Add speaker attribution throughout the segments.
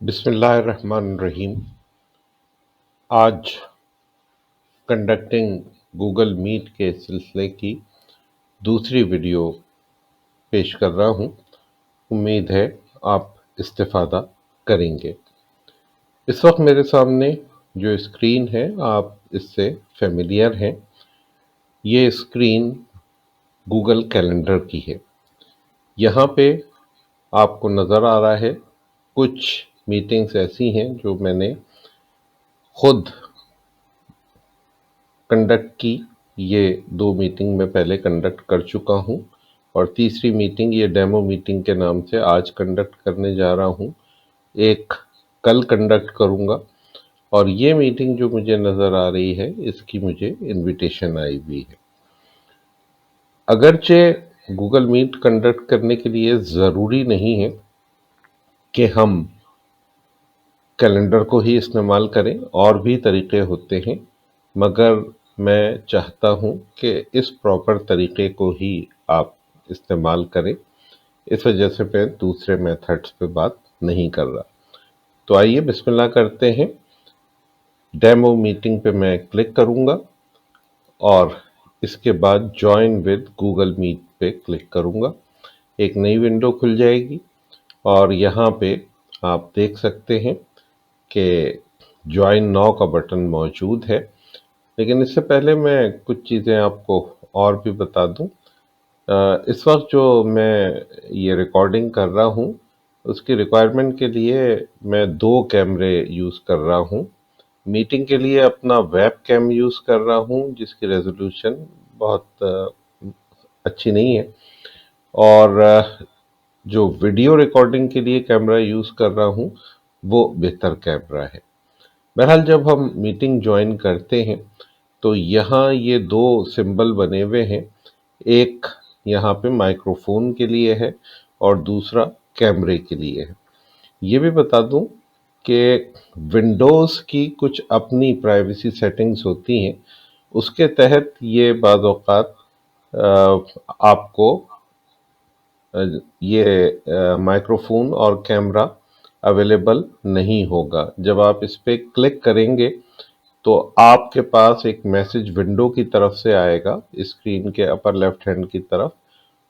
Speaker 1: बिस्मिल्लाहिर्रहमानिर्रहीम। आज conducting Google meet के सिलसिले की दूसरी वीडियो पेश कर रहा हूँ। उम्मीद है आप इस्तेफ़ादा करेंगे। इस वक्त मेरे सामने जो स्क्रीन है आप इससे फेमिलियर हैं। ये स्क्रीन गूगल कैलेंडर की है। यहाँ पे आपको नज़र आ रहा है कुछ मीटिंग्स ऐसी हैं जो मैंने खुद कंडक्ट की। ये 2 मीटिंग मैं पहले कंडक्ट कर चुका हूँ और तीसरी मीटिंग ये डेमो मीटिंग के नाम से आज कंडक्ट करने जा रहा हूँ। एक कल कंडक्ट करूँगा और ये मीटिंग जो मुझे नज़र आ रही है इसकी मुझे इनविटेशन आई हुई है। अगरचे गूगल मीट कंडक्ट करने के लिए ज़रूरी नहीं है कि हम कैलेंडर को ही इस्तेमाल करें, और भी तरीक़े होते हैं, मगर मैं चाहता हूँ कि इस प्रॉपर तरीक़े को ही आप इस्तेमाल करें। इस वजह से मैं दूसरे मेथड्स पे बात नहीं कर रहा। तो आइए बिस्मिल्लाह करते हैं। डेमो मीटिंग पे मैं क्लिक करूँगा और इसके बाद जॉइन विद गूगल मीट पे क्लिक करूँगा। एक नई विंडो खुल जाएगी और यहाँ पे आप देख सकते हैं कि जॉइन नाउ का बटन मौजूद है। लेकिन इससे पहले मैं कुछ चीज़ें आपको और भी बता दूं। इस वक्त जो मैं ये रिकॉर्डिंग कर रहा हूं उसकी रिक्वायरमेंट के लिए मैं 2 कैमरे यूज़ कर रहा हूं। मीटिंग के लिए अपना वेब कैम यूज़ कर रहा हूं जिसकी रेजोल्यूशन बहुत अच्छी नहीं है, और जो वीडियो रिकॉर्डिंग के लिए कैमरा यूज़ कर रहा हूं वो बेहतर कैमरा है। बहरहाल जब हम मीटिंग ज्वाइन करते हैं तो यहाँ ये 2 सिंबल बने हुए हैं। एक यहाँ पे माइक्रोफोन के लिए है और दूसरा कैमरे के लिए है। ये भी बता दूं कि विंडोज़ की कुछ अपनी प्राइवेसी सेटिंग्स होती हैं, उसके तहत ये बाज़ औक़ात आपको ये माइक्रोफोन और कैमरा अवेलेबल नहीं होगा। जब आप इस पे क्लिक करेंगे तो आपके पास एक मैसेज विंडो की तरफ से आएगा स्क्रीन के अपर लेफ्ट हैंड की तरफ,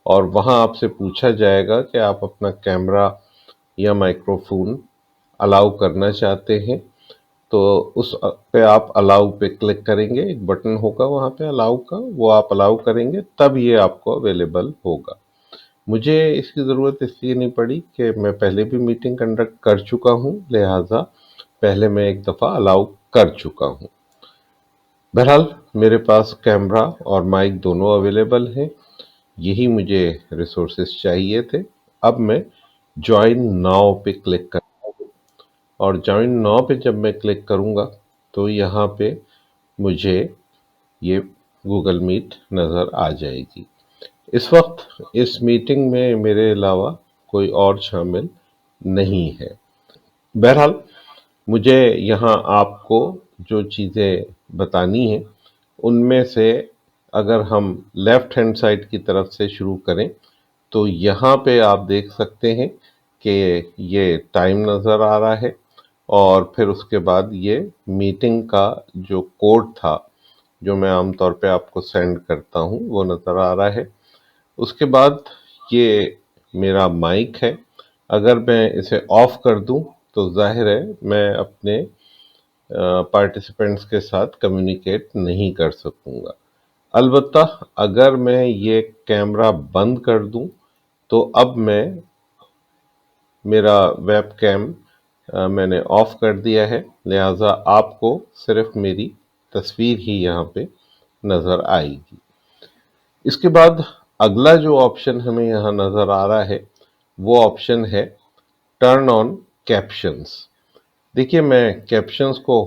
Speaker 1: और वहां आपसे पूछा जाएगा कि आप अपना कैमरा या माइक्रोफोन अलाउ करना चाहते हैं। तो उस पे आप अलाउ पे क्लिक करेंगे, एक बटन होगा वहां पे अलाउ का, वो आप अलाउ करेंगे तब ये आपको अवेलेबल होगा। मुझे इसकी ज़रूरत इसलिए नहीं पड़ी कि मैं पहले भी मीटिंग कंडक्ट कर चुका हूँ, लिहाजा पहले मैं एक दफ़ा अलाउ कर चुका हूँ। बहरहाल मेरे पास कैमरा और माइक दोनों अवेलेबल हैं। यही मुझे रिसोर्सेज चाहिए थे। अब मैं जॉइन नाउ पे क्लिक करता हूँ और जॉइन नाउ पे जब मैं क्लिक करूँगा तो यहाँ पे मुझे ये गूगल मीट नज़र आ जाएगी। इस वक्त इस मीटिंग में मेरे अलावा कोई और शामिल नहीं है। बहरहाल मुझे यहाँ आपको जो चीज़ें बतानी हैं उनमें से अगर हम लेफ़्ट हैंड साइड की तरफ से शुरू करें तो यहाँ पे आप देख सकते हैं कि ये टाइम नज़र आ रहा है, और फिर उसके बाद ये मीटिंग का जो कोड था जो मैं आमतौर पे आपको सेंड करता हूँ वो नज़र आ रहा है। उसके बाद ये मेरा माइक है। अगर मैं इसे ऑफ कर दूं तो जाहिर है मैं अपने पार्टिसिपेंट्स के साथ कम्युनिकेट नहीं कर सकूंगा। अलबत्ता अगर मैं ये कैमरा बंद कर दूं तो अब मेरा वेब कैम मैंने ऑफ कर दिया है, लिहाजा आपको सिर्फ मेरी तस्वीर ही यहाँ पे नज़र आएगी। इसके बाद अगला जो ऑप्शन हमें यहाँ नज़र आ रहा है वो ऑप्शन है टर्न ऑन कैप्शंस। देखिए मैं कैप्शंस को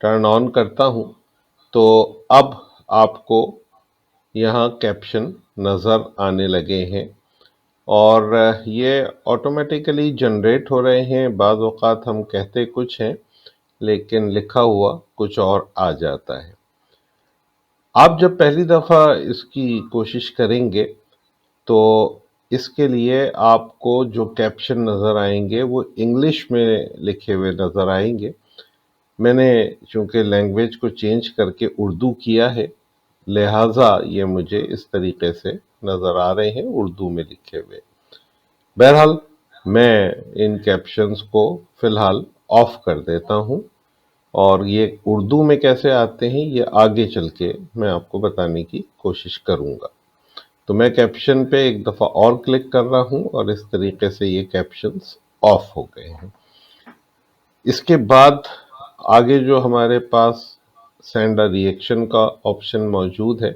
Speaker 1: टर्न ऑन करता हूँ तो अब आपको यहाँ कैप्शन नज़र आने लगे हैं, और ये ऑटोमेटिकली जनरेट हो रहे हैं। बाज़ औक़ात हम कहते कुछ हैं लेकिन लिखा हुआ कुछ और आ जाता है। आप जब पहली दफ़ा इसकी कोशिश करेंगे तो इसके लिए आपको जो कैप्शन नज़र आएंगे वो इंग्लिश में लिखे हुए नज़र आएंगे। मैंने चूँकि लैंग्वेज को चेंज करके उर्दू किया है, लिहाजा ये मुझे इस तरीके से नज़र आ रहे हैं उर्दू में लिखे हुए। बहरहाल मैं इन कैप्शंस को फ़िलहाल ऑफ कर देता हूँ और ये उर्दू में कैसे आते हैं ये आगे चल के मैं आपको बताने की कोशिश करूँगा। तो मैं कैप्शन पे एक दफ़ा और क्लिक कर रहा हूँ और इस तरीके से ये कैप्शंस ऑफ हो गए हैं। इसके बाद आगे जो हमारे पास सेंड अ रिएक्शन का ऑप्शन मौजूद है,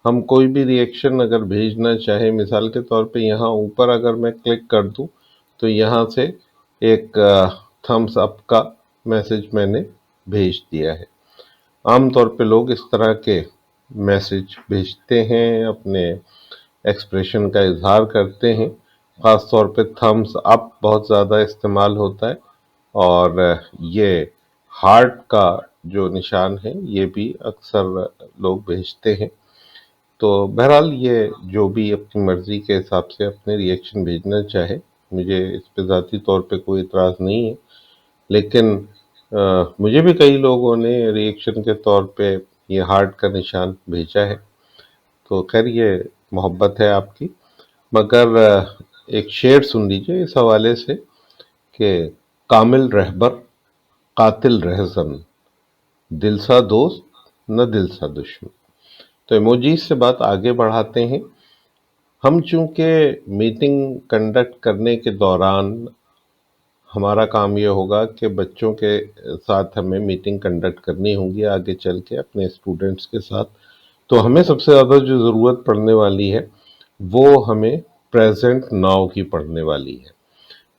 Speaker 1: हम कोई भी रिएक्शन अगर भेजना चाहें, मिसाल के तौर पे यहाँ ऊपर अगर मैं क्लिक कर दूं तो यहाँ से एक थम्स अप का मैसेज मैंने भेज दिया है। आमतौर पे लोग इस तरह के मैसेज भेजते हैं, अपने एक्सप्रेशन का इजहार करते हैं। ख़ास तौर पे थम्स अप बहुत ज़्यादा इस्तेमाल होता है और ये हार्ट का जो निशान है ये भी अक्सर लोग भेजते हैं। तो बहरहाल ये जो भी अपनी मर्ज़ी के हिसाब से अपने रिएक्शन भेजना चाहे, मुझे इस पे ज़ाती तौर पे कोई इतराज़ नहीं है। लेकिन मुझे भी कई लोगों ने रिएक्शन के तौर पे ये हार्ट का निशान भेजा है। तो खैर ये मोहब्बत है आपकी। मगर एक शेर सुन लीजिए इस हवाले से कि कामिल रहबर कातिल रहज़न, दिल सा दोस्त न दिल सा दुश्मन। तो इमोजीज से बात आगे बढ़ाते हैं। हम चूंकि मीटिंग कंडक्ट करने के दौरान हमारा काम ये होगा कि बच्चों के साथ हमें मीटिंग कंडक्ट करनी होगी आगे चल के अपने स्टूडेंट्स के साथ। तो हमें सबसे ज़्यादा जो ज़रूरत पड़ने वाली है वो हमें प्रेजेंट नाउ की पड़ने वाली है।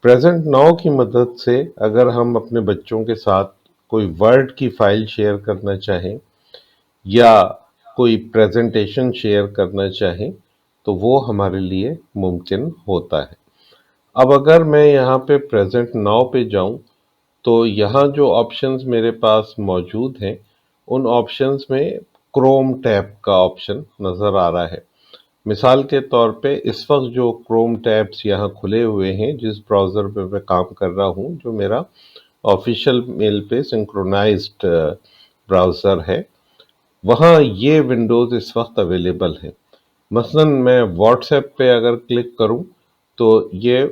Speaker 1: प्रेजेंट नाउ की मदद से अगर हम अपने बच्चों के साथ कोई वर्ड की फाइल शेयर करना चाहें या कोई प्रेजेंटेशन शेयर करना चाहें तो वो हमारे लिए मुमकिन होता है। अब अगर मैं यहाँ पे प्रेजेंट नाउ पे जाऊँ तो यहाँ जो ऑप्शंस मेरे पास मौजूद हैं उन ऑप्शंस में क्रोम टैब का ऑप्शन नज़र आ रहा है। मिसाल के तौर पे इस वक्त जो क्रोम टैब्स यहाँ खुले हुए हैं, जिस ब्राउज़र पे मैं काम कर रहा हूँ, जो मेरा ऑफिशियल मेल पे सिंक्रोनाइज्ड ब्राउज़र है, वहाँ ये विंडोज़ इस वक्त अवेलेबल हैं। मसलन मैं व्हाट्सएप पे अगर क्लिक करूँ तो ये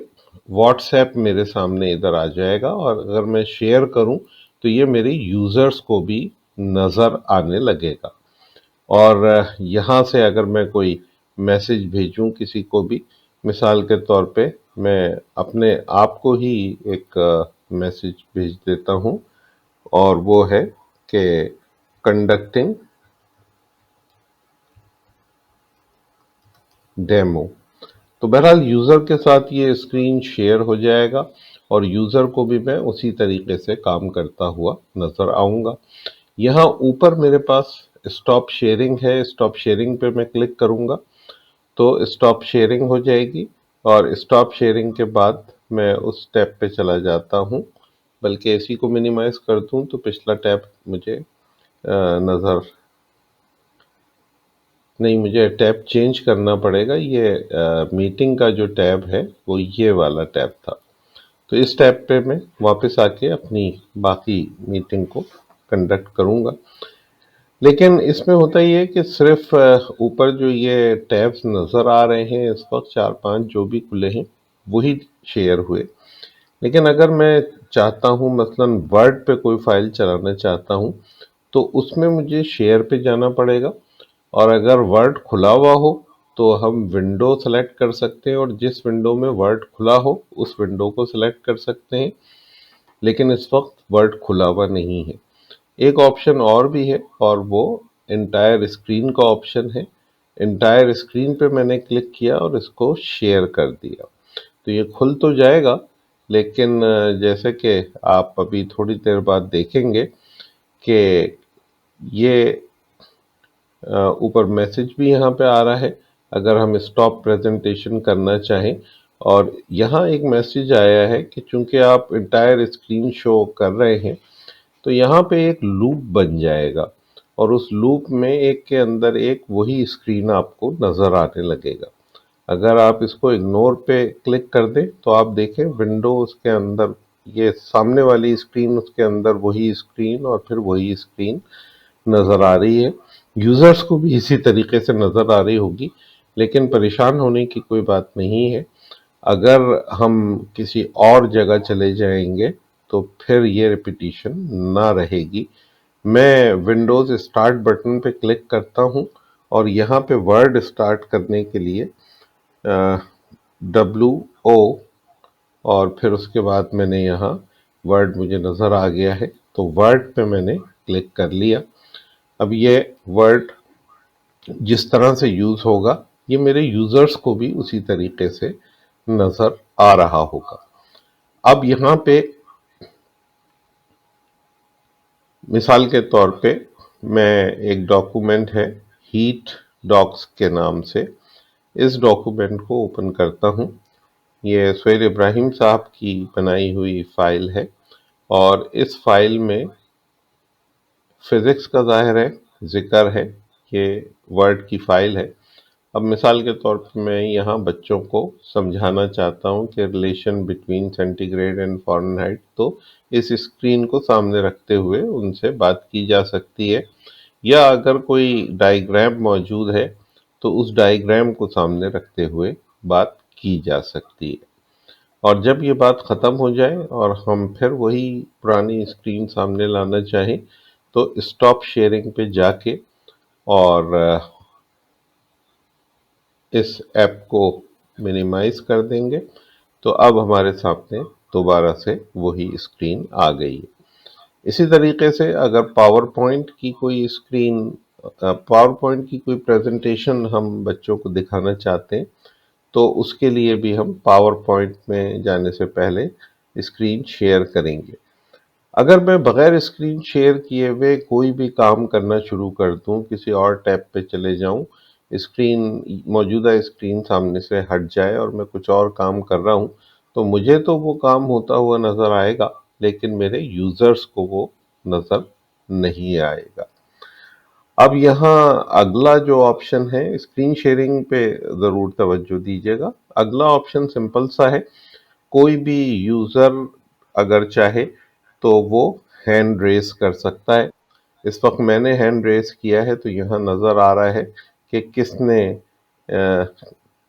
Speaker 1: व्हाट्सएप मेरे सामने इधर आ जाएगा और अगर मैं शेयर करूँ तो ये मेरे यूज़र्स को भी नज़र आने लगेगा। और यहाँ से अगर मैं कोई मैसेज भेजूँ किसी को भी, मिसाल के तौर पे मैं अपने आप को ही एक मैसेज भेज देता हूँ और वो है कि कंडक्टिंग डेमो। तो बहरहाल यूज़र के साथ ये स्क्रीन शेयर हो जाएगा और यूज़र को भी मैं उसी तरीके से काम करता हुआ नज़र आऊँगा। यहाँ ऊपर मेरे पास स्टॉप शेयरिंग है, स्टॉप शेयरिंग पे मैं क्लिक करूँगा तो स्टॉप शेयरिंग हो जाएगी और स्टॉप शेयरिंग के बाद मैं उस टैब पे चला जाता हूँ। बल्कि इसी को मिनिमाइज़ कर दूँ तो पिछला टैब मुझे नज़र नहीं, मुझे टैब चेंज करना पड़ेगा। ये मीटिंग का जो टैब है वो ये वाला टैब था। तो इस टैब पे मैं वापस आके अपनी बाकी मीटिंग को कंडक्ट करूँगा। लेकिन इसमें होता ये है कि सिर्फ ऊपर जो ये टैब्स नज़र आ रहे हैं इस वक्त 4-5 जो भी खुले हैं वही शेयर हुए। लेकिन अगर मैं चाहता हूँ मसलन वर्ड पे कोई फाइल चलाना चाहता हूँ तो उसमें मुझे शेयर पे जाना पड़ेगा और अगर वर्ड खुला हुआ हो तो हम विंडो सेलेक्ट कर सकते हैं और जिस विंडो में वर्ड खुला हो उस विंडो को सेलेक्ट कर सकते हैं। लेकिन इस वक्त वर्ड खुला हुआ नहीं है। एक ऑप्शन और भी है और वो एंटायर स्क्रीन का ऑप्शन है। एंटायर स्क्रीन पे मैंने क्लिक किया और इसको शेयर कर दिया तो ये खुल तो जाएगा, लेकिन जैसे कि आप अभी थोड़ी देर बाद देखेंगे कि ये ऊपर मैसेज भी यहाँ पे आ रहा है अगर हम स्टॉप प्रेजेंटेशन करना चाहें। और यहाँ एक मैसेज आया है कि चूंकि आप इंटायर स्क्रीन शो कर रहे हैं तो यहाँ पे एक लूप बन जाएगा और उस लूप में एक के अंदर एक वही स्क्रीन आपको नज़र आने लगेगा। अगर आप इसको इग्नोर पे क्लिक कर दें तो आप देखें विंडोज के अंदर ये सामने वाली स्क्रीन, उसके अंदर वही स्क्रीन और फिर वही स्क्रीन नजर आ रही है। यूजर्स को भी इसी तरीके से नजर आ रही होगी, लेकिन परेशान होने की कोई बात नहीं है। अगर हम किसी और जगह चले जाएंगे तो फिर ये रिपीटिशन ना रहेगी। मैं विंडोज स्टार्ट बटन पे क्लिक करता हूं और यहाँ पे वर्ड स्टार्ट करने के लिए WO और फिर उसके बाद मैंने यहाँ वर्ड मुझे नज़र आ गया है, तो वर्ड पे मैंने क्लिक कर लिया। अब ये वर्ड जिस तरह से यूज़ होगा ये मेरे यूज़र्स को भी उसी तरीके से नज़र आ रहा होगा। अब यहाँ पे मिसाल के तौर पे मैं एक डॉक्यूमेंट है हीट डॉक्स के नाम से, इस डॉक्यूमेंट को ओपन करता हूँ। ये सुहेल इब्राहिम साहब की बनाई हुई फाइल है और इस फाइल में फिजिक्स का ज़ाहिर है जिक्र है, ये वर्ड की फाइल है। अब मिसाल के तौर पर मैं यहाँ बच्चों को समझाना चाहता हूँ कि relation between centigrade and Fahrenheit, तो इस स्क्रीन को सामने रखते हुए उनसे बात की जा सकती है, या अगर कोई डायग्राम मौजूद है तो उस डायग्राम को सामने रखते हुए बात की जा सकती है। और जब ये बात ख़त्म हो जाए और हम फिर वही पुरानी स्क्रीन सामने लाना चाहें तो स्टॉप शेयरिंग पे जाके और इस ऐप को मिनिमाइज कर देंगे तो अब हमारे सामने दोबारा से वही स्क्रीन आ गई है। इसी तरीके से अगर पावर पॉइंट की कोई स्क्रीन, पावर पॉइंट की कोई प्रेजेंटेशन हम बच्चों को दिखाना चाहते हैं तो उसके लिए भी हम पावर पॉइंट में जाने से पहले स्क्रीन शेयर करेंगे। अगर मैं बगैर स्क्रीन शेयर किए हुए कोई भी काम करना शुरू कर दूं, किसी और टैब पे चले जाऊं, स्क्रीन मौजूदा स्क्रीन सामने से हट जाए और मैं कुछ और काम कर रहा हूं, तो मुझे तो वो काम होता हुआ नजर आएगा लेकिन मेरे यूजर्स को वो नजर नहीं आएगा। अब यहाँ अगला जो ऑप्शन है स्क्रीन शेयरिंग पे ज़रूर तवज्जो दीजिएगा। अगला ऑप्शन सिंपल सा है, कोई भी यूज़र अगर चाहे तो वो हैंड रेस कर सकता है। इस वक्त मैंने हैंड रेस किया है तो यहाँ नज़र आ रहा है कि किसने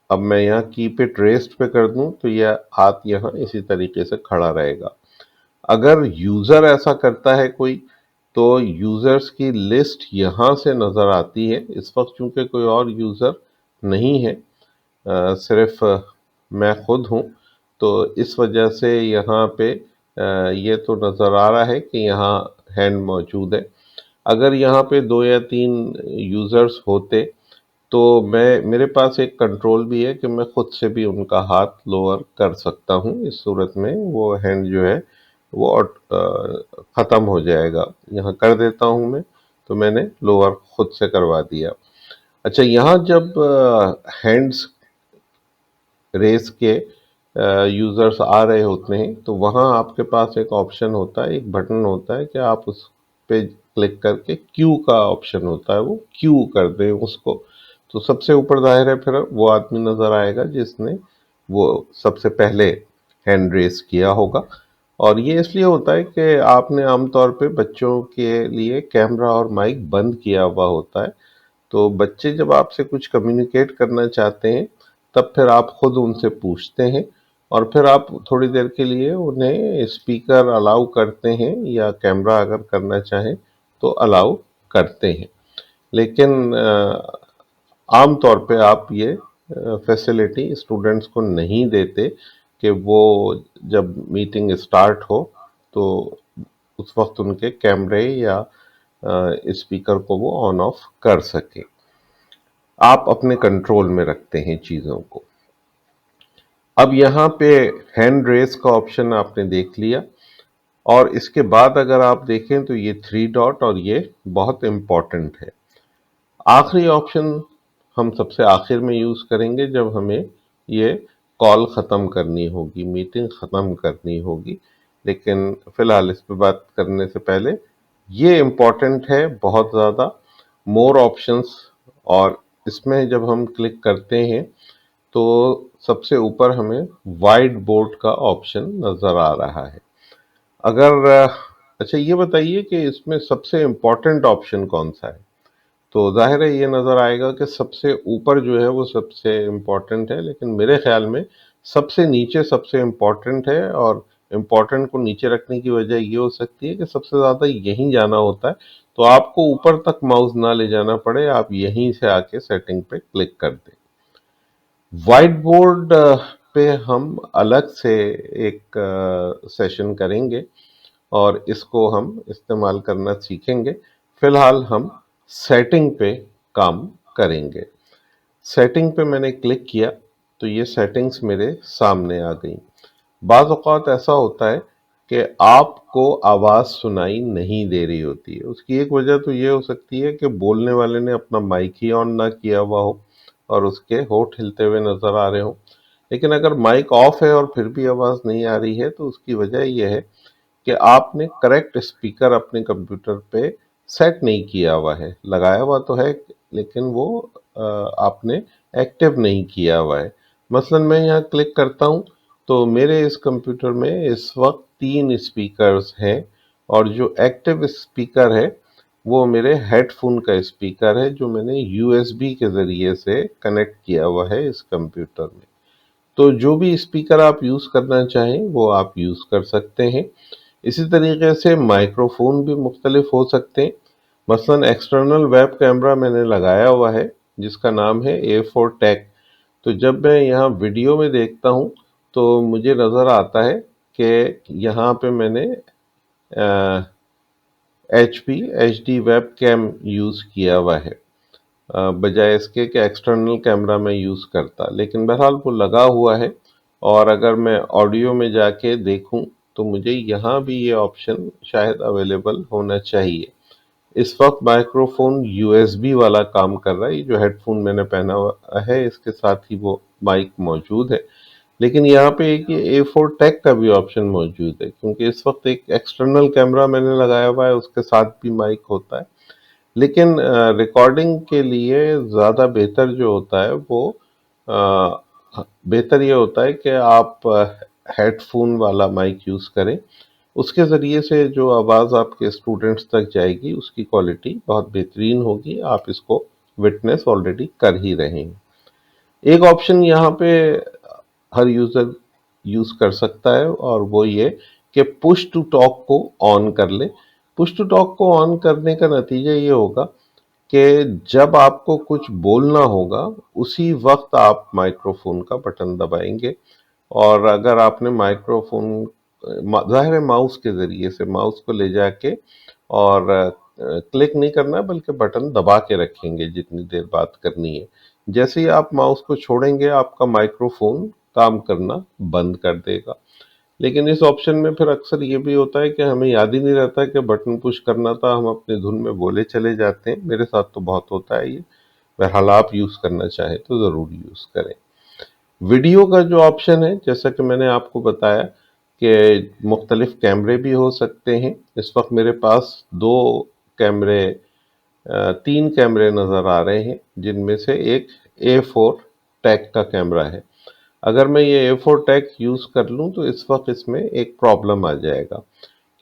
Speaker 1: अब मैं यहाँ कीप इट रेस्ट पे कर दूं तो यह हाथ यहाँ इसी तरीके से खड़ा रहेगा। अगर यूज़र ऐसा करता है कोई तो यूज़र्स की लिस्ट यहाँ से नज़र आती है। इस वक्त चूंकि कोई और यूज़र नहीं है, सिर्फ मैं खुद हूँ, तो इस वजह से यहाँ पे ये तो नज़र आ रहा है कि यहाँ हैंड मौजूद है। अगर यहाँ पे 2 या 3 यूज़र्स होते तो मैं, मेरे पास एक कंट्रोल भी है कि मैं खुद से भी उनका हाथ लोअर कर सकता हूँ। इस सूरत में वो हैंड जो है वो ख़त्म हो जाएगा। यहाँ कर देता हूँ मैं, तो मैंने लोअर खुद से करवा दिया। अच्छा, यहाँ जब हैंड्स रेस के यूज़र्स आ रहे होते हैं तो वहाँ आपके पास एक ऑप्शन होता है, एक बटन होता है कि आप उस पे क्लिक करके क्यू का ऑप्शन होता है, वो क्यू कर दें उसको, तो सबसे ऊपर ज़ाहिर है फिर वो आदमी नज़र आएगा जिसने वो सबसे पहले हैंड रेस किया होगा। और ये इसलिए होता है कि आपने आमतौर पे बच्चों के लिए कैमरा और माइक बंद किया हुआ होता है, तो बच्चे जब आपसे कुछ कम्युनिकेट करना चाहते हैं तब फिर आप खुद उनसे पूछते हैं और फिर आप थोड़ी देर के लिए उन्हें स्पीकर अलाउ करते हैं या कैमरा अगर करना चाहें तो अलाउ करते हैं। लेकिन आम तौर पे आप ये फैसिलिटी स्टूडेंट्स को नहीं देते कि वो जब मीटिंग स्टार्ट हो तो उस वक्त उनके कैमरे या स्पीकर को वो ऑन ऑफ कर सके। आप अपने कंट्रोल में रखते हैं चीज़ों को। अब यहाँ पे हैंड रेस का ऑप्शन आपने देख लिया और इसके बाद अगर आप देखें तो ये 3 डॉट और ये बहुत इम्पॉर्टेंट है। आखिरी ऑप्शन हम सबसे आखिर में यूज़ करेंगे जब हमें ये कॉल ख़त्म करनी होगी, मीटिंग ख़त्म करनी होगी। लेकिन फ़िलहाल इस पे बात करने से पहले ये इम्पॉर्टेंट है बहुत ज़्यादा, मोर ऑप्शंस, और इसमें जब हम क्लिक करते हैं तो सबसे ऊपर हमें वाइट बोर्ड का ऑप्शन नज़र आ रहा है। अगर अच्छा ये बताइए कि इसमें सबसे इम्पोर्टेंट ऑप्शन कौन-सा है? तो ज़ाहिर है ये नज़र आएगा कि सबसे ऊपर जो है वो सबसे इम्पोर्टेंट है, लेकिन मेरे ख़्याल में सबसे नीचे सबसे इम्पोर्टेंट है, और इम्पोर्टेंट को नीचे रखने की वजह ये हो सकती है कि सबसे ज़्यादा यहीं जाना होता है, तो आपको ऊपर तक माउस ना ले जाना पड़े, आप यहीं से आके सेटिंग पे क्लिक कर दें। व्हाइट बोर्ड पे हम अलग से एक सेशन करेंगे और इसको हम इस्तेमाल करना सीखेंगे। फिलहाल हम सेटिंग पे काम करेंगे। सेटिंग पे मैंने क्लिक किया तो ये सेटिंग्स मेरे सामने आ गई। बाज़ औक़ात ऐसा होता है कि आपको आवाज़ सुनाई नहीं दे रही होती है। उसकी एक वजह तो ये हो सकती है कि बोलने वाले ने अपना माइक ही ऑन ना किया हुआ हो और उसके होंठ हिलते हुए नज़र आ रहे हों। लेकिन अगर माइक ऑफ है और फिर भी आवाज़ नहीं आ रही है तो उसकी वजह ये है कि आपने करेक्ट स्पीकर अपने कंप्यूटर पे सेट नहीं किया हुआ है। लगाया हुआ तो है लेकिन वो आपने एक्टिव नहीं किया हुआ है। मसलन मैं यहाँ क्लिक करता हूँ तो मेरे इस कंप्यूटर में इस वक्त 3 स्पीकर्स हैं और जो एक्टिव स्पीकर है वो मेरे हेडफ़ोन का स्पीकर है जो मैंने यूएसबी के ज़रिए से कनेक्ट किया हुआ है इस कंप्यूटर में। तो जो भी स्पीकर आप यूज़ करना चाहें वो आप यूज़ कर सकते हैं। इसी तरीके से माइक्रोफोन भी मुख्तलिफ हो सकते हैं। मसलन एक्सटर्नल वेब कैमरा मैंने लगाया हुआ है जिसका नाम है A4 टेक। तो जब मैं यहाँ वीडियो में देखता हूँ तो मुझे नज़र आता है कि यहाँ पे मैंने HP HD webcam use किया हुआ है बजाय इसके कि एक्सटर्नल कैमरा मैं यूज़ करता। लेकिन बहरहाल वो लगा हुआ है और अगर मैं ऑडियो में जाके देखूं तो मुझे यहाँ भी ये ऑप्शन शायद अवेलेबल होना चाहिए। इस वक्त माइक्रोफोन यूएसबी वाला काम कर रहा है। ये जो हेडफोन मैंने पहना हुआ है इसके साथ ही वो माइक मौजूद है। लेकिन यहाँ पे एक ये A4 टेक का भी ऑप्शन मौजूद है क्योंकि इस वक्त एक एक्सटर्नल कैमरा मैंने लगाया हुआ है उसके साथ भी माइक होता है। लेकिन रिकॉर्डिंग के लिए ज़्यादा बेहतर जो होता है वो बेहतर ये होता है कि आप हेडफोन वाला माइक यूज़ करें। उसके ज़रिए से जो आवाज़ आपके स्टूडेंट्स तक जाएगी उसकी क्वालिटी बहुत बेहतरीन होगी। आप इसको विटनेस ऑलरेडी कर ही रहे हैं। एक ऑप्शन यहाँ पे हर यूज़र यूज़ कर सकता है और वो ये कि पुश टू टॉक को ऑन कर ले। पुश टू टॉक को ऑन करने का नतीजा ये होगा कि जब आपको कुछ बोलना होगा उसी वक्त आप माइक्रोफोन का बटन दबाएंगे और अगर आपने माइक्रोफोन ज़ाहिर है माउस के ज़रिए से माउस को ले जाके और क्लिक नहीं करना बल्कि बटन दबा के रखेंगे जितनी देर बात करनी है। जैसे ही आप माउस को छोड़ेंगे आपका माइक्रोफोन काम करना बंद कर देगा। लेकिन इस ऑप्शन में फिर अक्सर ये भी होता है कि हमें याद ही नहीं रहता कि बटन पुश करना था, हम अपनी धुन में बोले चले जाते हैं। मेरे साथ तो बहुत होता है ये। बहरहाल आप यूज़ करना चाहें तो ज़रूर यूज़ करें। वीडियो का जो ऑप्शन है जैसा कि मैंने आपको बताया कि मुख्तलिफ कैमरे भी हो सकते हैं। इस वक्त मेरे पास 2 कैमरे 3 कैमरे नज़र आ रहे हैं जिनमें से एक A4 टैग का कैमरा है। अगर मैं ये A4 टैग यूज़ कर लूँ तो इस वक्त इसमें एक प्रॉब्लम आ जाएगा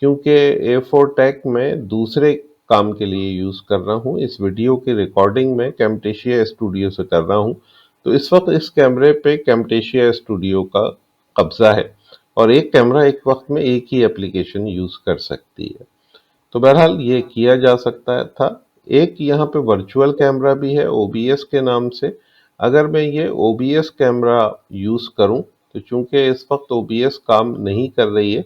Speaker 1: क्योंकि A4 टैग मैं दूसरे काम के लिए यूज़ कर रहा हूँ। इस वीडियो की रिकॉर्डिंग मैं कैमटेशिया स्टूडियो से कर रहा हूँ। तो इस वक्त इस कैमरे पे कैमटेशिया स्टूडियो का कब्ज़ा है और एक कैमरा एक वक्त में एक ही एप्लीकेशन यूज़ कर सकती है। तो बहरहाल ये किया जा सकता था। एक यहाँ पे वर्चुअल कैमरा भी है OBS के नाम से। अगर मैं ये OBS कैमरा यूज़ करूँ तो चूंकि इस वक्त OBS काम नहीं कर रही है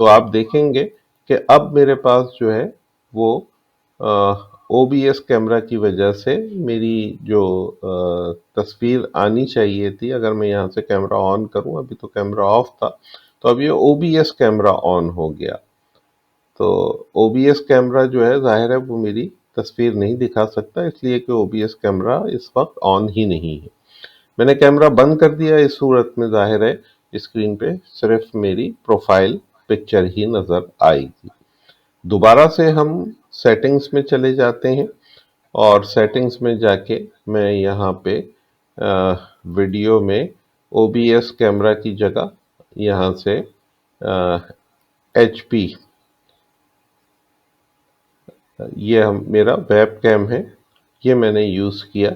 Speaker 1: तो आप देखेंगे कि अब मेरे पास जो है वो OBS कैमरा की वजह से मेरी जो तस्वीर आनी चाहिए थी, अगर मैं यहाँ से कैमरा ऑन करूँ, अभी तो कैमरा ऑफ था, तो अब ये OBS कैमरा ऑन हो गया। तो OBS कैमरा जो है ज़ाहिर है वो मेरी तस्वीर नहीं दिखा सकता इसलिए कि OBS कैमरा इस वक्त ऑन ही नहीं है। मैंने कैमरा बंद कर दिया। इस सूरत में ज़ाहिर है स्क्रीन पे सिर्फ मेरी प्रोफाइल पिक्चर ही नज़र आएगी। दोबारा से हम सेटिंग्स में चले जाते हैं और सेटिंग्स में जाके मैं यहाँ पे वीडियो में OBS कैमरा की जगह यहाँ से HP, ये मेरा वेब कैम है, ये मैंने यूज़ किया।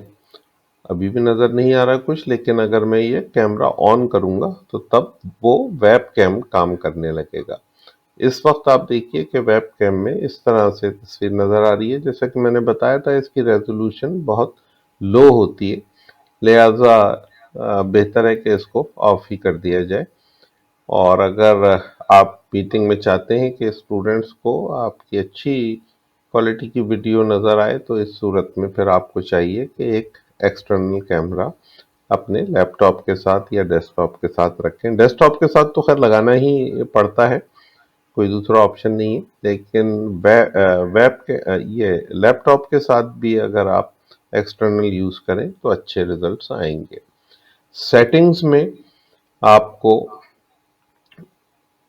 Speaker 1: अभी भी नज़र नहीं आ रहा कुछ, लेकिन अगर मैं ये कैमरा ऑन करूँगा तो तब वो वेब कैम काम करने लगेगा। इस वक्त आप देखिए कि वेब कैम में इस तरह से तस्वीर नज़र आ रही है। जैसा कि मैंने बताया था, इसकी रेजोल्यूशन बहुत लो होती है, लिहाजा बेहतर है कि इसको ऑफ ही कर दिया जाए। और अगर आप मीटिंग में चाहते हैं कि स्टूडेंट्स को आपकी अच्छी क्वालिटी की वीडियो नज़र आए, तो इस सूरत में फिर आपको चाहिए कि एक एक्सटर्नल कैमरा अपने लैपटॉप के साथ या डेस्कटॉप के साथ रखें। डेस्कटॉप के साथ तो खैर लगाना ही पड़ता है, कोई दूसरा ऑप्शन नहीं है, लेकिन वेब के ये लैपटॉप के साथ भी अगर आप एक्सटर्नल यूज़ करें तो अच्छे रिजल्ट्स आएंगे। सेटिंग्स में आपको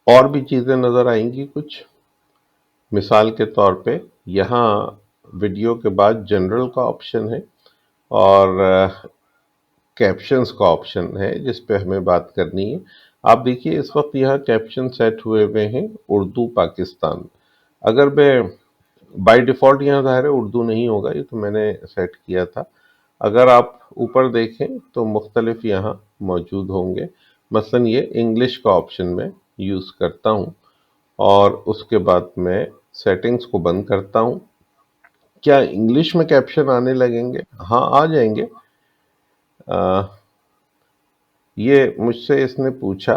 Speaker 1: और भी चीज़ें नज़र आएंगी कुछ। मिसाल के तौर पे यहाँ वीडियो के बाद जनरल का ऑप्शन है और कैप्शंस का ऑप्शन है जिस पे हमें बात करनी है। आप देखिए इस वक्त यहाँ कैप्शन सेट हुए हुए हैं उर्दू पाकिस्तान। अगर मैं बाय डिफ़ॉल्ट यहाँ ज़ाहिर है उर्दू नहीं होगा, ये तो मैंने सेट किया था। अगर आप ऊपर देखें तो मुख्तलिफ यहाँ मौजूद होंगे। मसलन ये इंग्लिश का ऑप्शन मैं यूज़ करता हूँ और उसके बाद मैं सेटिंग्स को बंद करता हूँ। क्या इंग्लिश में कैप्शन आने लगेंगे? हाँ, आ जाएंगे। ये मुझसे इसने पूछा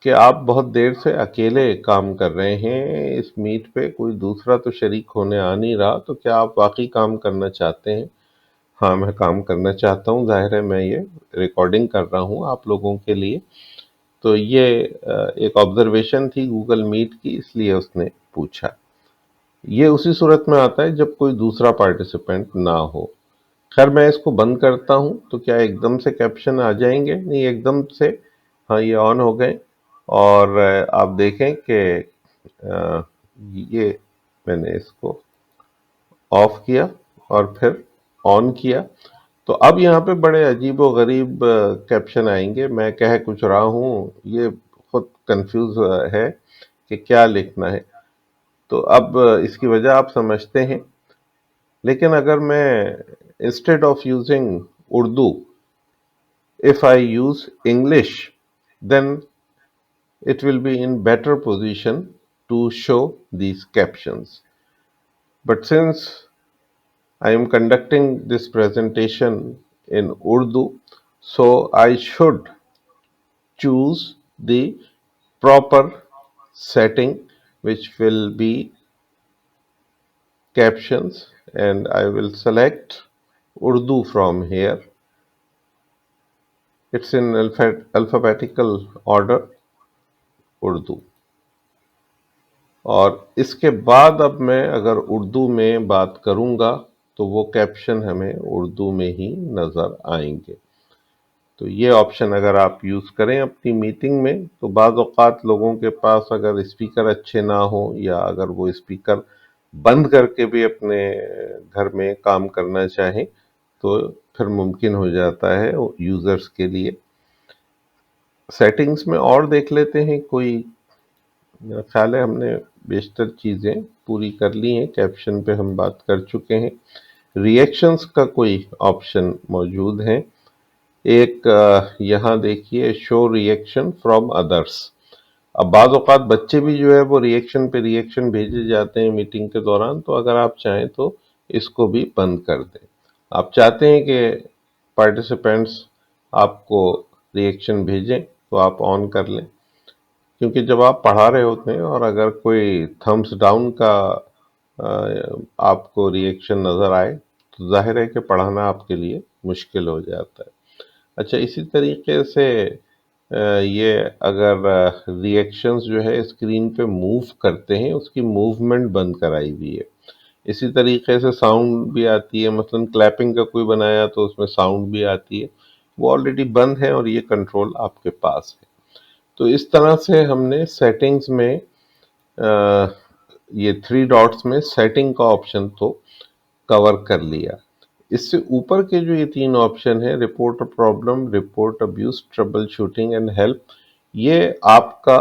Speaker 1: कि आप बहुत देर से अकेले काम कर रहे हैं इस मीट पे, कोई दूसरा तो शरीक होने आ नहीं रहा, तो क्या आप वाकई काम करना चाहते हैं? हाँ, मैं काम करना चाहता हूँ, ज़ाहिर है मैं ये रिकॉर्डिंग कर रहा हूँ आप लोगों के लिए। तो ये एक ऑब्जर्वेशन थी गूगल मीट की, इसलिए उसने पूछा। ये उसी सूरत में आता है जब कोई दूसरा पार्टिसिपेंट ना हो। खैर मैं इसको बंद करता हूँ, तो क्या एकदम से कैप्शन आ जाएंगे? नहीं, एकदम से हाँ ये ऑन हो गए। और आप देखें कि ये मैंने इसको ऑफ किया और फिर ऑन किया, तो अब यहाँ पे बड़े अजीब व गरीब कैप्शन आएंगे। मैं कह कुछ रहा हूँ, ये खुद कंफ्यूज है कि क्या लिखना है। तो अब इसकी वजह आप समझते हैं। लेकिन अगर मैं instead of using Urdu, if I use English, then it will be in better position to show these captions. But since I am conducting this presentation in Urdu, so I should choose the proper setting which will be captions, and I will select Urdu from here. It's in alphabetical order, Urdu. और इसके बाद अब मैं अगर उर्दू में बात करूंगा तो वो कैप्शन हमें उर्दू में ही नज़र आएंगे। तो ये ऑप्शन अगर आप यूज़ करें अपनी मीटिंग में, तो बाज़ औक़ात लोगों के पास अगर स्पीकर अच्छे ना हो या अगर वो स्पीकर बंद करके भी अपने घर में काम करना चाहें, तो फिर मुमकिन हो जाता है यूज़र्स के लिए। सेटिंग्स में और देख लेते हैं कोई। मेरा ख्याल है हमने बेशतर चीज़ें पूरी कर ली हैं। कैप्शन पे हम बात कर चुके हैं। रिएक्शंस का कोई ऑप्शन मौजूद है। एक यहाँ देखिए, शो रिएक्शन फ्रॉम अदर्स। अब बाज़ औक़ात बच्चे भी जो है वो रिएक्शन पे रिएक्शन भेजे जाते हैं मीटिंग के दौरान, तो अगर आप चाहें तो इसको भी बंद कर दें। आप चाहते हैं कि पार्टिसिपेंट्स आपको रिएक्शन भेजें तो आप ऑन कर लें, क्योंकि जब आप पढ़ा रहे होते हैं और अगर कोई थम्स डाउन का आपको रिएक्शन नज़र आए, तो ज़ाहिर है कि पढ़ाना आपके लिए मुश्किल हो जाता है। अच्छा, इसी तरीके से ये अगर रिएक्शंस जो है स्क्रीन पे मूव करते हैं, उसकी मूवमेंट बंद कराई हुई है। इसी तरीके से साउंड भी आती है, मसलन क्लैपिंग का कोई बनाया तो उसमें साउंड भी आती है, वो ऑलरेडी बंद है और ये कंट्रोल आपके पास है। तो इस तरह से हमने सेटिंग्स में ये 3 डॉट्स में सेटिंग का ऑप्शन तो कवर कर लिया। इससे ऊपर के जो ये 3 ऑप्शन है, report a problem, report abuse, trouble shooting and help, ये आपका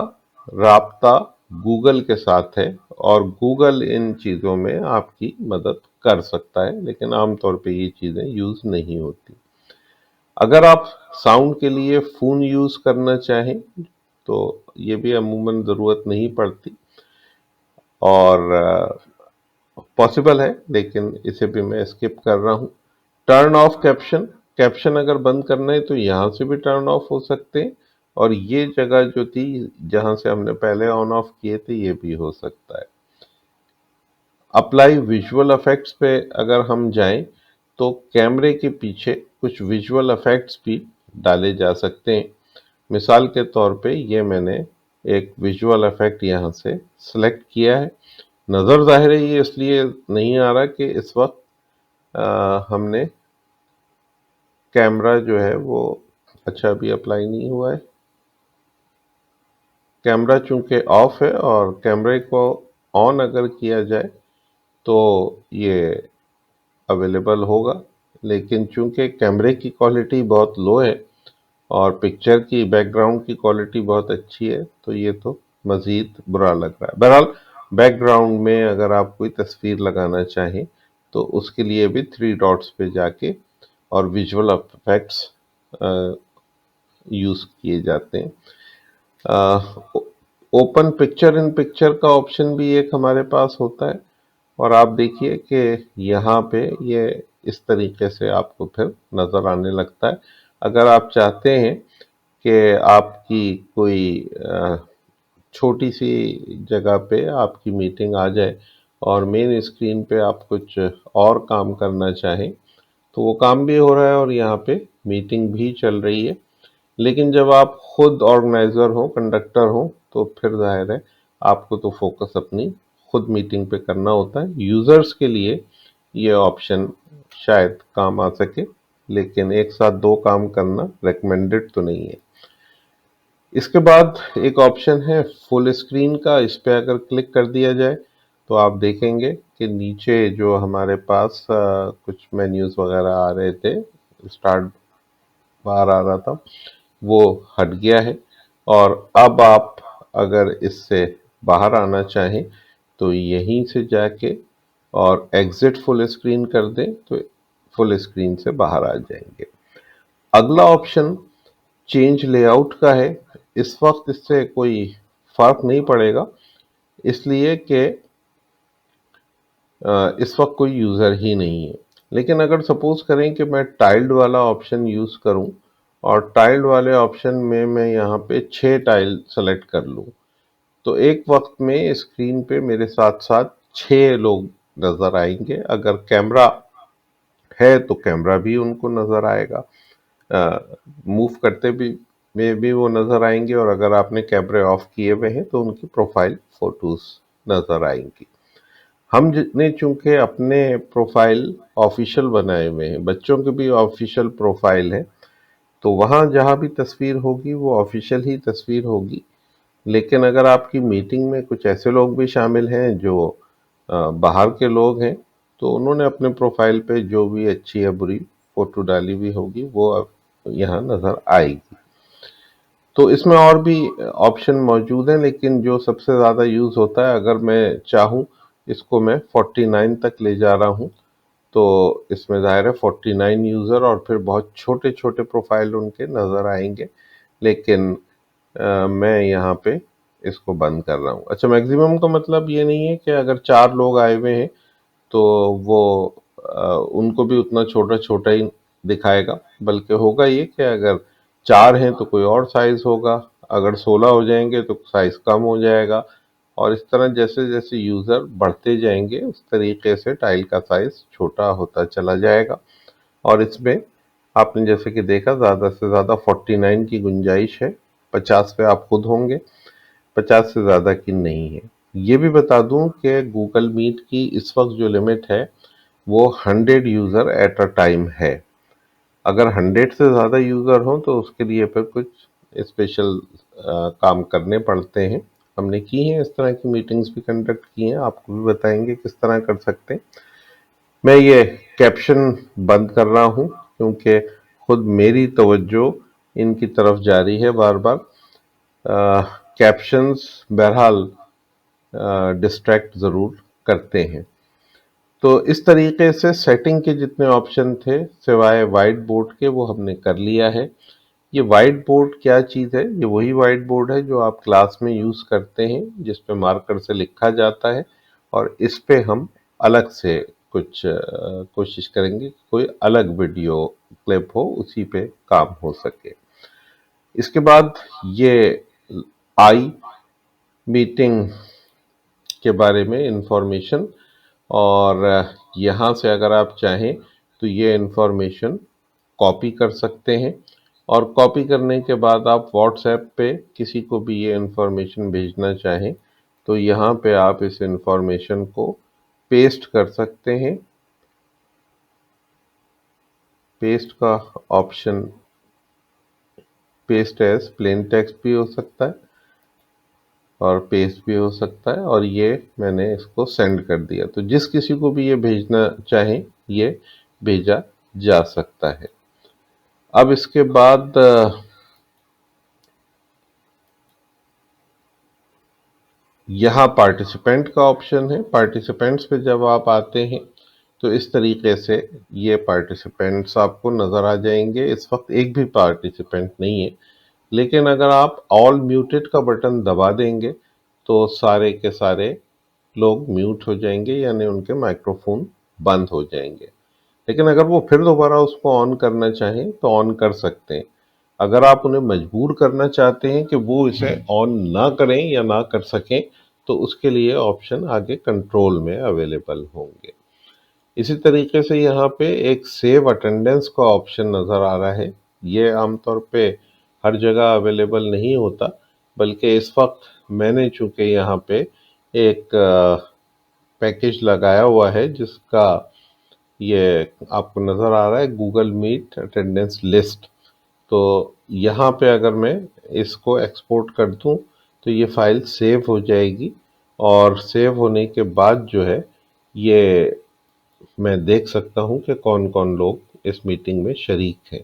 Speaker 1: राब्ता गूगल के साथ है और गूगल इन चीज़ों में आपकी मदद कर सकता है, लेकिन आमतौर पे ये चीज़ें यूज़ नहीं होती। अगर आप साउंड के लिए फ़ोन यूज़ करना चाहें तो ये भी अमूमन ज़रूरत नहीं पड़ती और पॉसिबल है, लेकिन इसे भी मैं स्किप कर रहा हूँ। टर्न ऑफ कैप्शन, कैप्शन अगर बंद करना है तो यहाँ से भी टर्न ऑफ हो सकते हैं और ये जगह जो थी जहाँ से हमने पहले ऑन ऑफ किए थे ये भी हो सकता है। अप्लाई विजुअल इफेक्ट्स पे अगर हम जाएं तो कैमरे के पीछे कुछ विजुअल इफेक्ट्स भी डाले जा सकते हैं। मिसाल के तौर पे ये मैंने एक विजुअल इफेक्ट यहाँ से सिलेक्ट किया है। नज़र ज़ाहिर है ये इसलिए नहीं आ रहा कि इस वक्त हमने कैमरा जो है वो अच्छा अभी अप्लाई नहीं हुआ है। कैमरा चूंकि ऑफ है और कैमरे को ऑन अगर किया जाए तो ये अवेलेबल होगा, लेकिन चूंकि कैमरे की क्वालिटी बहुत लो है और पिक्चर की बैकग्राउंड की क्वालिटी बहुत अच्छी है तो ये तो मज़ीद बुरा लग रहा है। बहरहाल बैकग्राउंड में अगर आप कोई तस्वीर लगाना चाहें तो उसके लिए भी 3 डॉट्स पे जाके और विजुअल इफेक्ट्स यूज़ किए जाते हैं। ओपन पिक्चर इन पिक्चर का ऑप्शन भी एक हमारे पास होता है और आप देखिए कि यहाँ पे ये इस तरीके से आपको फिर नज़र आने लगता है। अगर आप चाहते हैं कि आपकी कोई छोटी सी जगह पे आपकी मीटिंग आ जाए और मेन स्क्रीन पे आप कुछ और काम करना चाहें तो वो काम भी हो रहा है और यहाँ पे मीटिंग भी चल रही है। लेकिन जब आप खुद ऑर्गेनाइजर हो, कंडक्टर हो, तो फिर जाहिर है आपको तो फोकस अपनी खुद मीटिंग पे करना होता है। यूजर्स के लिए ये ऑप्शन शायद काम आ सके, लेकिन एक साथ 2 काम करना रेकमेंडेड तो नहीं है। इसके बाद एक ऑप्शन है फुल स्क्रीन का। इस पे अगर क्लिक कर दिया जाए तो आप देखेंगे कि नीचे जो हमारे पास कुछ मेन्यूज वगैरह आ रहे थे, स्टार्ट बार आ रहा था, वो हट गया है और अब आप अगर इससे बाहर आना चाहें तो यहीं से जाके और एग्जिट फुल स्क्रीन कर दें तो फुल स्क्रीन से बाहर आ जाएंगे। अगला ऑप्शन चेंज लेआउट का है। इस वक्त इससे कोई फर्क नहीं पड़ेगा इसलिए कि इस वक्त कोई यूज़र ही नहीं है। लेकिन अगर सपोज करें कि मैं टाइल्ड वाला ऑप्शन यूज़ करूं और टाइल्ड वाले ऑप्शन में मैं यहाँ पे 6 टाइल सेलेक्ट कर लूं तो एक वक्त में स्क्रीन पे मेरे साथ साथ 6 लोग नज़र आएंगे। अगर कैमरा है तो कैमरा भी उनको नज़र आएगा, मूव करते भी में भी वो नज़र आएंगे और अगर आपने कैमरे ऑफ किए हुए हैं तो उनकी प्रोफाइल फोटोज नज़र आएंगी। हमने चूंकि अपने प्रोफाइल ऑफिशियल बनाए हुए हैं, बच्चों के भी ऑफिशियल प्रोफाइल है, तो वहाँ जहाँ भी तस्वीर होगी वो ऑफिशियल ही तस्वीर होगी। लेकिन अगर आपकी मीटिंग में कुछ ऐसे लोग भी शामिल हैं जो बाहर के लोग हैं तो उन्होंने अपने प्रोफाइल पे जो भी अच्छी या बुरी फोटो डाली हुई होगी वो अब यहाँ नज़र आएगी। तो इसमें और भी ऑप्शन मौजूद हैं, लेकिन जो सबसे ज़्यादा यूज़ होता है, अगर मैं चाहूँ इसको मैं 49 तक ले जा रहा हूँ तो इसमें ज़ाहिर है 49 यूज़र और फिर बहुत छोटे छोटे प्रोफाइल उनके नज़र आएंगे, लेकिन मैं यहाँ पे इसको बंद कर रहा हूँ। अच्छा, मैक्सिमम का मतलब ये नहीं है कि अगर 4 लोग आए हुए हैं तो वो उनको भी उतना छोटा छोटा ही दिखाएगा, बल्कि होगा ये कि अगर 4 हैं तो कोई और साइज होगा, अगर 16 हो जाएंगे तो साइज कम हो जाएगा और इस तरह जैसे जैसे यूज़र बढ़ते जाएंगे उस तरीके से टाइल का साइज छोटा होता चला जाएगा। और इसमें आपने जैसे कि देखा ज़्यादा से ज़्यादा 49 की गुंजाइश है, 50 पे आप खुद होंगे, 50 से ज़्यादा की नहीं है। ये भी बता दूं कि गूगल मीट की इस वक्त जो लिमिट है वो 100 यूज़र एट अ टाइम है। अगर 100 से ज़्यादा यूज़र हों तो उसके लिए फिर कुछ स्पेशल काम करने पड़ते हैं। हमने की हैं, इस तरह की मीटिंग्स भी कंडक्ट की हैं, आपको भी बताएंगे किस तरह कर सकते हैं। मैं ये कैप्शन बंद कर रहा हूँ क्योंकि खुद मेरी तवज्जो इनकी तरफ जा रही है बार बार। कैप्शंस बहरहाल डिस्ट्रैक्ट ज़रूर करते हैं। तो इस तरीके से सेटिंग के जितने ऑप्शन थे सिवाय वाइट बोर्ड के वो हमने कर लिया है। ये वाइट बोर्ड क्या चीज़ है? ये वही वाइट बोर्ड है जो आप क्लास में यूज़ करते हैं, जिस पे मार्कर से लिखा जाता है और इस पे हम अलग से कुछ कोशिश करेंगे कि कोई अलग वीडियो क्लिप हो, उसी पे काम हो सके। इसके बाद ये आई मीटिंग के बारे में इंफॉर्मेशन, और यहाँ से अगर आप चाहें तो ये इंफॉर्मेशन कॉपी कर सकते हैं और कॉपी करने के बाद आप व्हाट्सएप पे किसी को भी ये इंफॉर्मेशन भेजना चाहें तो यहाँ पे आप इस इंफॉर्मेशन को पेस्ट कर सकते हैं। पेस्ट का option paste as plain text भी हो सकता है और पेस्ट भी हो सकता है, और ये मैंने इसको सेंड कर दिया। तो जिस किसी को भी ये भेजना चाहें ये भेजा जा सकता है। अब इसके बाद यहाँ पार्टिसिपेंट का ऑप्शन है। पार्टिसिपेंट्स पे जब आप आते हैं तो इस तरीके से ये पार्टिसिपेंट्स आपको नज़र आ जाएंगे। इस वक्त एक भी पार्टिसिपेंट नहीं है, लेकिन अगर आप ऑल म्यूटेड का बटन दबा देंगे तो सारे के सारे लोग म्यूट हो जाएंगे, यानी उनके माइक्रोफोन बंद हो जाएंगे। लेकिन अगर वो फिर दोबारा उसको ऑन करना चाहें तो ऑन कर सकते हैं। अगर आप उन्हें मजबूर करना चाहते हैं कि वो इसे ऑन ना करें या ना कर सकें तो उसके लिए ऑप्शन आगे कंट्रोल में अवेलेबल होंगे। इसी तरीके से यहाँ पे एक सेव अटेंडेंस का ऑप्शन नज़र आ रहा है। ये आमतौर पे हर जगह अवेलेबल नहीं होता, बल्कि इस वक्त मैंने चूंकि यहाँ पे एक पैकेज लगाया हुआ है जिसका ये आपको नज़र आ रहा है गूगल मीट अटेंडेंस लिस्ट। तो यहाँ पे अगर मैं इसको एक्सपोर्ट कर दूँ तो ये फाइल सेव हो जाएगी और सेव होने के बाद जो है ये मैं देख सकता हूँ कि कौन कौन लोग इस मीटिंग में शरीक हैं।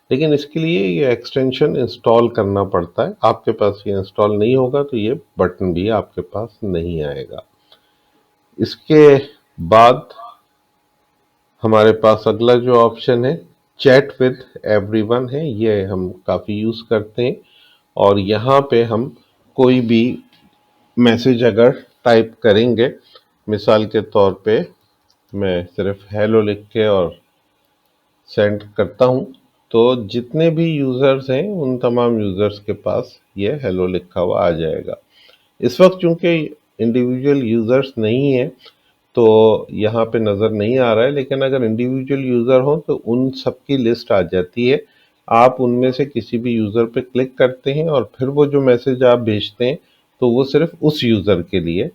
Speaker 1: लेकिन इसके लिए ये एक्सटेंशन इंस्टॉल करना पड़ता है। आपके पास ये इंस्टॉल नहीं होगा तो ये बटन भी आपके पास नहीं आएगा। इसके बाद हमारे पास अगला जो ऑप्शन है चैट विद एवरीवन है। ये हम काफ़ी यूज़ करते हैं और यहाँ पे हम कोई भी मैसेज अगर टाइप करेंगे, मिसाल के तौर पे मैं सिर्फ हेलो लिख के और सेंड करता हूँ तो जितने भी यूज़र्स हैं उन तमाम यूज़र्स के पास ये हेलो लिखा हुआ आ जाएगा। इस वक्त चूंकि इंडिविजुअल यूज़र्स नहीं है तो यहाँ पे नज़र नहीं आ रहा है, लेकिन अगर इंडिविजुअल यूज़र हो तो उन सबकी लिस्ट आ जाती है। आप उनमें से किसी भी यूज़र पे क्लिक करते हैं और फिर वो जो मैसेज आप भेजते हैं तो वो सिर्फ उस यूज़र के लिए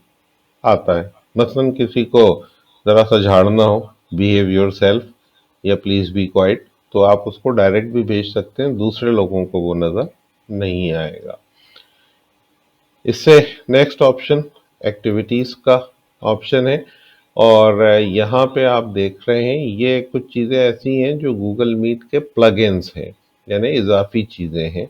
Speaker 1: आता है। मसलन किसी को ज़रा सा झाड़ना हो, बिहेव योरसेल्फ या प्लीज़ बी क्वाइट, तो आप उसको डायरेक्ट भी भेज सकते हैं, दूसरे लोगों को वो नज़र नहीं आएगा। इससे नेक्स्ट ऑप्शन एक्टिविटीज़ का ऑप्शन है और यहाँ पे आप देख रहे हैं ये कुछ चीज़ें ऐसी हैं जो गूगल मीट के प्लगइन्स हैं, यानी इजाफी चीज़ें हैं।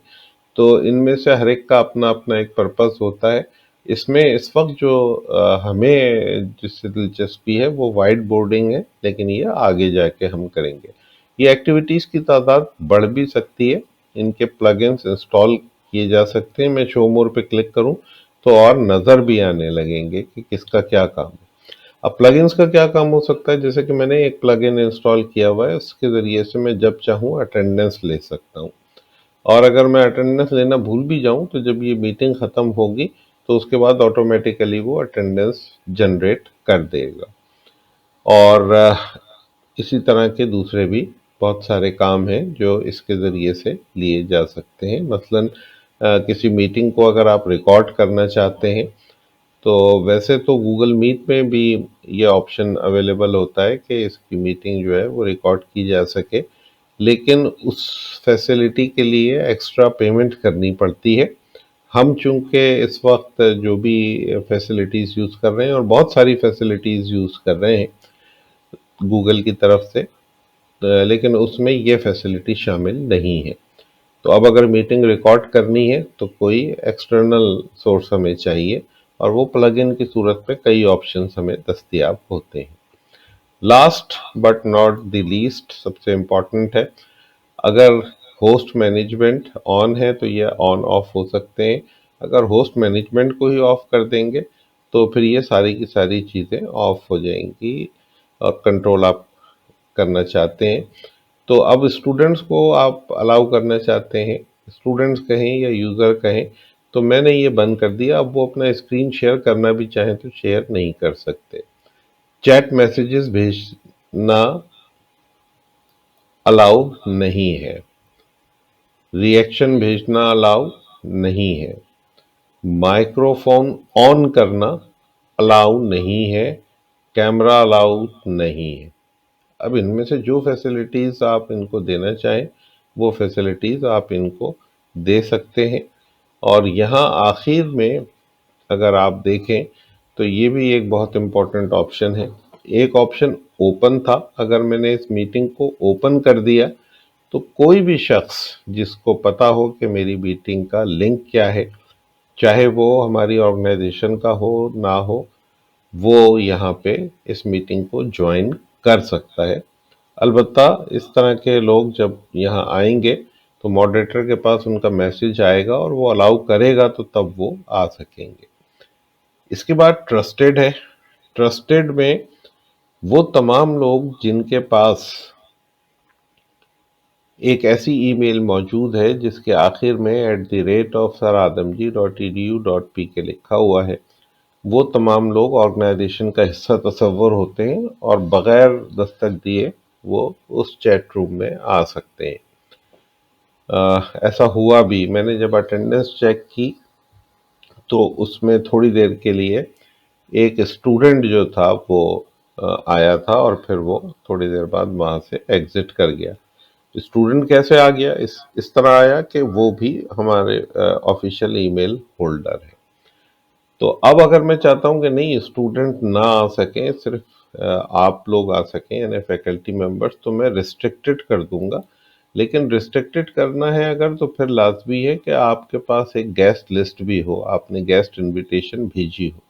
Speaker 1: तो इनमें से हर एक का अपना अपना एक पर्पस होता है। इसमें इस वक्त जो हमें जिससे दिलचस्पी है वो वाइट बोर्डिंग है, लेकिन ये आगे जाके हम करेंगे। ये एक्टिविटीज़ की तादाद बढ़ भी सकती है। इनके प्लगइन्स इंस्टॉल किए जा सकते हैं। मैं शो मोर पे क्लिक करूं तो और नज़र भी आने लगेंगे कि किसका क्या काम है। अब प्लगइन्स का क्या काम हो सकता है, जैसे कि मैंने एक प्लगइन इंस्टॉल किया हुआ है, उसके ज़रिए से मैं जब चाहूँ अटेंडेंस ले सकता हूँ। और अगर मैं अटेंडेंस लेना भूल भी जाऊं तो जब ये मीटिंग ख़त्म होगी तो उसके बाद ऑटोमेटिकली वो अटेंडेंस जनरेट कर देगा। और इसी तरह के दूसरे भी बहुत सारे काम हैं जो इसके ज़रिए से लिए जा सकते हैं। मसलन किसी मीटिंग को अगर आप रिकॉर्ड करना चाहते हैं तो वैसे तो गूगल मीट में भी ये ऑप्शन अवेलेबल होता है कि इसकी मीटिंग जो है वो रिकॉर्ड की जा सके, लेकिन उस फैसिलिटी के लिए एक्स्ट्रा पेमेंट करनी पड़ती है। हम चूंकि इस वक्त जो भी फैसिलिटीज़ यूज़ कर रहे हैं और बहुत सारी फैसिलिटीज़ यूज़ कर रहे हैं, गूगल की तरफ से, लेकिन उसमें ये फैसिलिटी शामिल नहीं है। तो अब अगर मीटिंग रिकॉर्ड करनी है तो कोई एक्सटर्नल सोर्स हमें चाहिए, और वो प्लगइन की सूरत में कई ऑप्शंस हमें दस्तयाब होते हैं। Last but not the least, सबसे इम्पॉर्टेंट है, अगर होस्ट मैनेजमेंट ऑन है तो ये ऑन ऑफ हो सकते हैं। अगर होस्ट मैनेजमेंट को ही ऑफ कर देंगे तो फिर ये सारी की सारी चीज़ें ऑफ हो जाएंगी, और कंट्रोल आप करना चाहते हैं तो अब स्टूडेंट्स को आप अलाउ करना चाहते हैं, स्टूडेंट्स कहें या यूज़र कहें, तो मैंने ये बंद कर दिया। अब वो अपना स्क्रीन शेयर करना भी चाहें तो शेयर नहीं कर सकते। चैट मैसेजेस भेजना अलाउ नहीं है, रिएक्शन भेजना अलाउ नहीं है, माइक्रोफोन ऑन करना अलाउ नहीं है, कैमरा अलाउ नहीं है। अब इनमें से जो फैसिलिटीज़ आप इनको देना चाहें वो फैसिलिटीज़ आप इनको दे सकते हैं। और यहाँ आखिर में अगर आप देखें तो ये भी एक बहुत इम्पोर्टेंट ऑप्शन है। एक ऑप्शन ओपन था, अगर मैंने इस मीटिंग को ओपन कर दिया तो कोई भी शख्स जिसको पता हो कि मेरी मीटिंग का लिंक क्या है, चाहे वो हमारी ऑर्गेनाइजेशन का हो ना हो, वो यहाँ पे इस मीटिंग को ज्वाइन कर सकता है। अलबत्ता इस तरह के लोग जब यहाँ आएंगे तो मॉडरेटर के पास उनका मैसेज आएगा और वो अलाउ करेगा तो तब वो आ सकेंगे। इसके बाद ट्रस्टेड है। ट्रस्टेड में वो तमाम लोग जिनके पास एक ऐसी ईमेल मौजूद है जिसके आखिर में @sir-adamji.edu.pk लिखा हुआ है, वो तमाम लोग ऑर्गेनाइजेशन का हिस्सा तस्वर होते हैं और बगैर दस्तक दिए वो उस चैट रूम में आ सकते हैं। ऐसा हुआ भी, मैंने जब अटेंडेंस चेक की तो उसमें थोड़ी देर के लिए एक स्टूडेंट जो था वो आया था और फिर वो थोड़ी देर बाद वहाँ से एग्जिट कर गया। स्टूडेंट कैसे आ गया? इस तरह आया कि वो भी हमारे ऑफिशियल ईमेल होल्डर है। तो अब अगर मैं चाहता हूं कि नहीं स्टूडेंट ना आ सकें, सिर्फ आप लोग आ सकें यानी फैकल्टी मेंबर्स, तो मैं रिस्ट्रिक्टेड कर दूंगा। लेकिन रिस्ट्रिक्टेड करना है अगर तो फिर लाजमी है कि आपके पास एक गेस्ट लिस्ट भी हो, आपने गेस्ट इनविटेशन भेजी हो।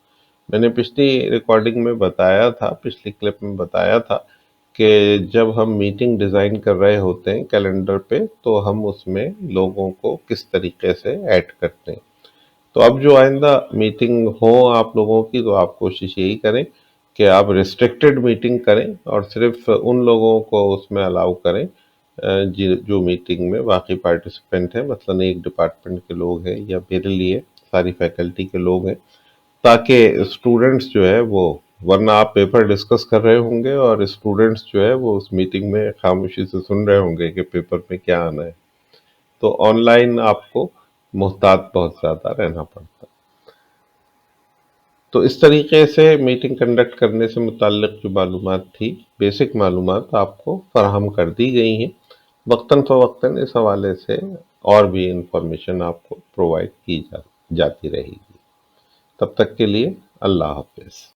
Speaker 1: मैंने पिछली रिकॉर्डिंग में बताया था, पिछली क्लिप में बताया था कि जब हम मीटिंग डिज़ाइन कर रहे होते हैं कैलेंडर पे तो हम उसमें लोगों को किस तरीके से ऐड करते हैं। तो अब जो आइंदा मीटिंग हो आप लोगों की तो आप कोशिश यही करें कि आप रिस्ट्रिक्टेड मीटिंग करें और सिर्फ उन लोगों को उसमें अलाउ करें जो मीटिंग में बाकी पार्टिसिपेंट हैं, मसलन एक डिपार्टमेंट के लोग हैं या मेरे लिए सारी फैकल्टी के लोग हैं, ताकि स्टूडेंट्स जो है वो, वरना आप पेपर डिस्कस कर रहे होंगे और स्टूडेंट्स जो है वो उस मीटिंग में खामोशी से सुन रहे होंगे कि पेपर में क्या आना है। तो ऑनलाइन आपको मुहतात बहुत ज़्यादा रहना पड़ता है। तो इस तरीके से मीटिंग कंडक्ट करने से मुताल्लिक जो मालूमात थी, बेसिक मालूमात आपको फराहम कर दी गई हैं। वक्तन फ़वक्तन इस हवाले से और भी इंफॉर्मेशन आपको प्रोवाइड की जाती रहेगी। तब तक के लिए अल्लाह हाफ़िज़।